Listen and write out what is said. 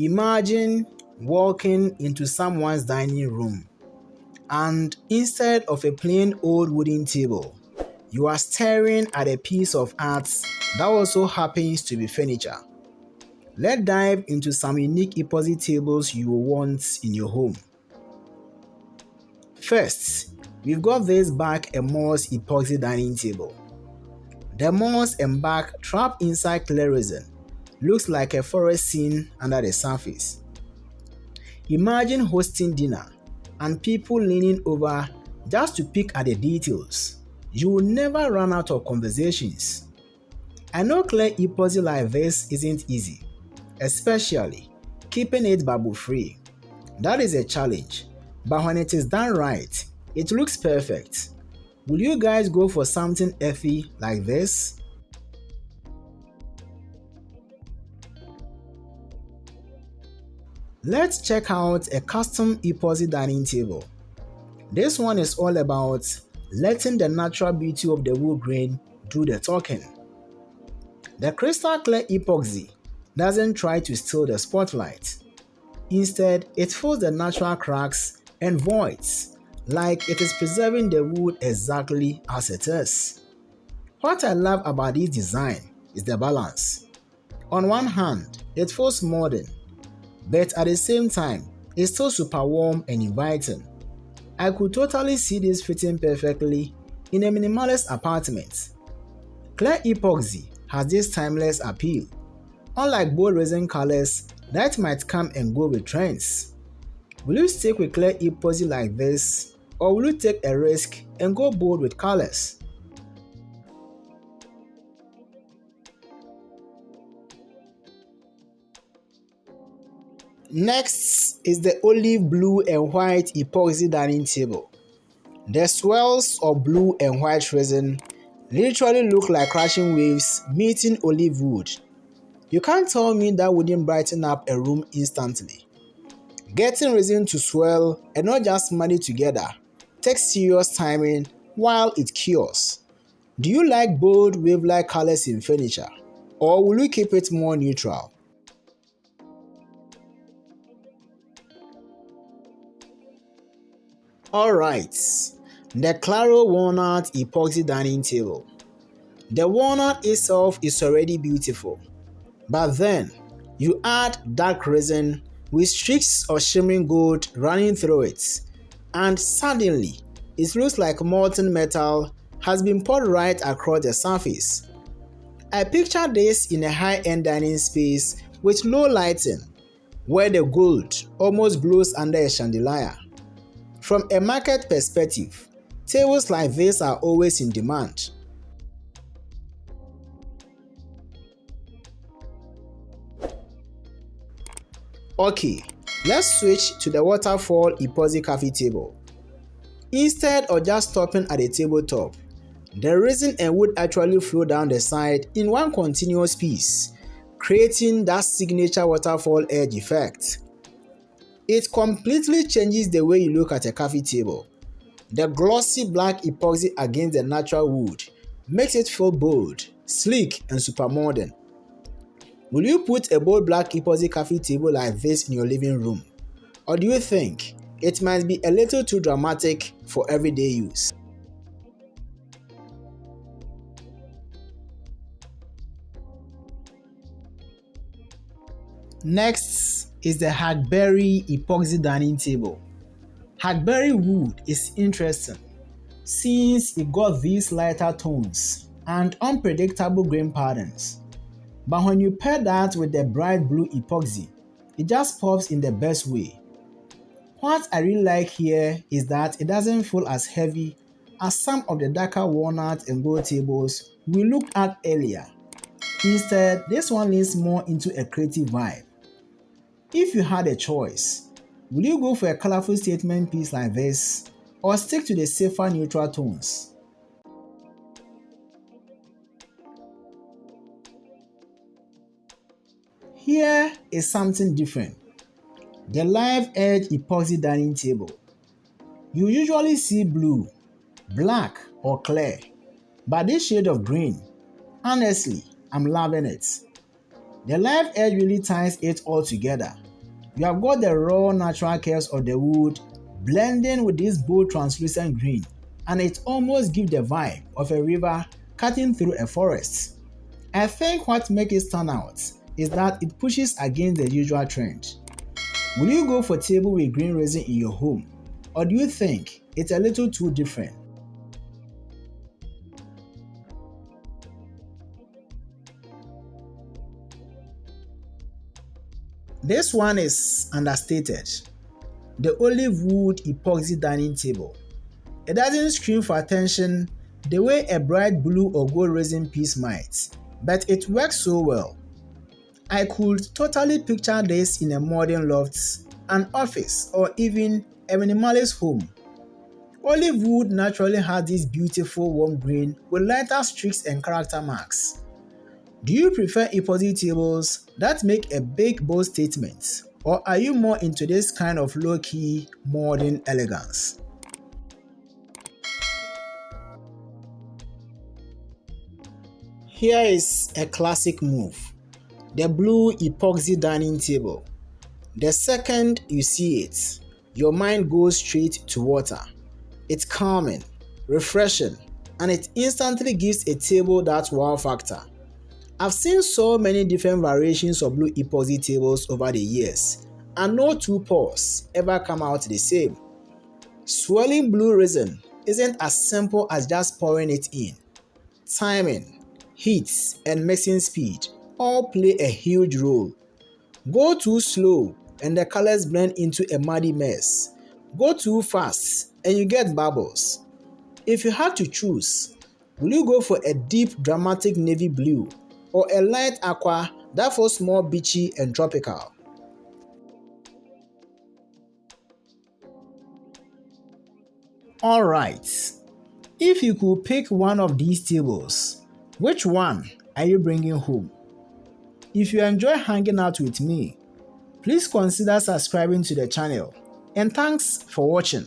Imagine walking into someone's dining room and instead of a plain old wooden table, you are staring at a piece of art that also happens to be furniture. Let's dive into some unique epoxy tables you will want in your home. First, we've got this back and moss epoxy dining table. The moss and back trapped inside clear resin looks like a forest scene under the surface. Imagine hosting dinner and people leaning over just to pick at the details. You will never run out of conversations. I know clear epoxy like this isn't easy, especially keeping it bubble free. That is a challenge, but when it is done right, it looks perfect. Will you guys go for something earthy like this? Let's check out a custom epoxy dining table. This one is all about letting the natural beauty of the wood grain do the talking. The crystal clear epoxy doesn't try to steal the spotlight. Instead, it fills the natural cracks and voids, like it is preserving the wood exactly as it is. What I love about this design is the balance. On one hand, it feels modern, but at the same time, it's still super warm and inviting. I could totally see this fitting perfectly in a minimalist apartment. Clear epoxy has this timeless appeal, unlike bold resin colors that might come and go with trends. Will you stick with clear epoxy like this, or will you take a risk and go bold with colors? Next is the olive blue and white epoxy dining table. The swirls of blue and white resin literally look like crashing waves meeting olive wood. You can't tell me that wouldn't brighten up a room instantly. Getting resin to swirl and not just muddy together takes serious timing while it cures. Do you like bold wave-like colors in furniture, or will you keep it more neutral? Alright, the Claro Walnut Epoxy Dining Table. The walnut itself is already beautiful, but then you add dark resin with streaks of shimmering gold running through it, and suddenly it looks like molten metal has been poured right across the surface. I picture this in a high-end dining space with low lighting, where the gold almost glows under a chandelier. From a market perspective, tables like this are always in demand. Okay, let's switch to the waterfall epoxy coffee table. Instead of just stopping at the tabletop, the resin and wood actually flow down the side in one continuous piece, creating that signature waterfall edge effect. It completely changes the way you look at a coffee table. The glossy black epoxy against the natural wood makes it feel bold, sleek, and super modern. Will you put a bold black epoxy coffee table like this in your living room? Or do you think it might be a little too dramatic for everyday use? Next is the hackberry epoxy dining table. Hackberry wood is interesting since it got these lighter tones and unpredictable grain patterns. But when you pair that with the bright blue epoxy, it just pops in the best way. What I really like here is that it doesn't feel as heavy as some of the darker walnut and gold tables we looked at earlier. Instead, this one leans more into a creative vibe. If you had a choice, would you go for a colorful statement piece like this, or stick to the safer neutral tones? Here is something different. The live edge epoxy dining table. You usually see blue, black, or clear, but this shade of green, honestly, I'm loving it. The live edge really ties it all together, You have got the raw natural curves of the wood blending with this bold translucent green, and it almost gives the vibe of a river cutting through a forest. I think what makes it stand out is that it pushes against the usual trend. Will you go for table with green resin in your home, or do you think it's a little too different? This one is understated. The olive wood epoxy dining table. It doesn't scream for attention the way a bright blue or gold resin piece might, but it works so well. I could totally picture this in a modern loft, an office, or even a minimalist home. Olive wood naturally has this beautiful warm green with lighter streaks and character marks. Do you prefer epoxy tables that make a big bold statement, or are you more into this kind of low-key modern elegance? Here is a classic move. The blue epoxy dining table. The second you see it, your mind goes straight to water. It's calming, refreshing, and it instantly gives a table that wow factor. I've seen so many different variations of blue epoxy tables over the years, and no two pours ever come out the same. Swirling blue resin isn't as simple as just pouring it in. Timing, heat, and mixing speed all play a huge role. Go too slow and the colors blend into a muddy mess. Go too fast and you get bubbles. If you had to choose, will you go for a deep dramatic navy blue or a light aqua that feels more beachy and tropical? Alright, if you could pick one of these tables, which one are you bringing home? If you enjoy hanging out with me, please consider subscribing to the channel. And thanks for watching.